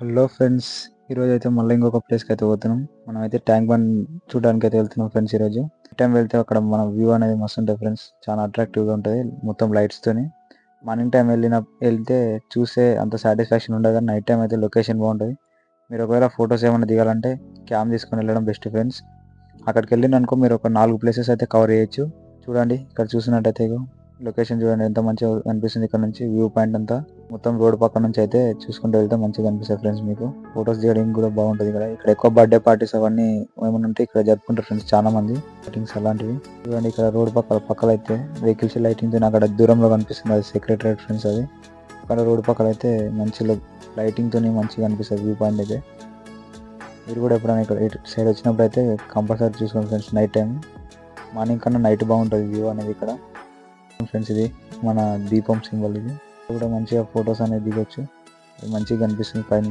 Hello friends, ఈరోజు అయితే మళ్ళీ ఇంకొక ప్లేస్కి అయితే పోతున్నాం. మనం అయితే ట్యాంక్ బండ్ చూడడానికి అయితే వెళ్తున్నాం ఫ్రెండ్స్. ఈరోజు టైం వెళ్తే అక్కడ మన వ్యూ అనేది మస్తు ఉంటుంది ఫ్రెండ్స్. చాలా అట్రాక్టివ్గా ఉంటుంది మొత్తం లైట్స్తోని. మార్నింగ్ టైం వెళ్తే చూసే అంత సాటిస్ఫాక్షన్ ఉండదు, కానీ నైట్ టైం అయితే లొకేషన్ బాగుంటుంది. మీరు ఒకవేళ ఫొటోస్ ఏమైనా దిగాలంటే క్యామ్ తీసుకొని వెళ్ళడం బెస్ట్ ఫ్రెండ్స్. అక్కడికి వెళ్ళిననుకో మీరు ఒక 4 ప్లేసెస్ అయితే కవర్ చేయొచ్చు. చూడండి, ఇక్కడ చూసినట్టయితే లొకేషన్ చూడండి ఎంత మంచిగా అనిపిస్తుంది. ఇక్కడ నుంచి వ్యూ పాయింట్ అంతా మొత్తం రోడ్ పక్క నుంచి అయితే చూసుకుంటూ వెళ్తే మంచిగా అనిపిస్తుంది ఫ్రెండ్స్. మీకు ఫొటోస్ తీయడానికి కూడా బాగుంటుంది. ఇక్కడ ఎక్కువ బర్త్డే పార్టీస్ అవన్నీ ఏమైనా ఉంటే ఇక్కడ జరుపుకుంటారు ఫ్రెండ్స్ చాలా మంది. లైటింగ్స్ అలాంటివి చూడండి. ఇక్కడ రోడ్ పక్కల అయితే వెహికల్స్ లైటింగ్ తో అక్కడ దూరంలో కనిపిస్తుంది, అది సెక్రటరేట్ ఫ్రెండ్స్. అది అక్కడ రోడ్ పక్కల అయితే మంచి లైటింగ్ తోని మంచిగా అనిపిస్తుంది వ్యూ పాయింట్ అయితే. మీరు కూడా ఎప్పుడైనా ఇక్కడ ఇటు సైడ్ వచ్చినప్పుడు అయితే కంపల్సరీ చూసుకోండి ఫ్రెండ్స్. నైట్ టైం మార్నింగ్ కన్నా నైట్ బాగుంటుంది వ్యూ అనేది ఇక్కడ ఫ్రెండ్స్. ఇది మన దీపం సింబల్. ఇది కూడా మంచిగా ఫొటోస్ అనేది దిగొచ్చు, మంచిగా కనిపిస్తుంది పైన.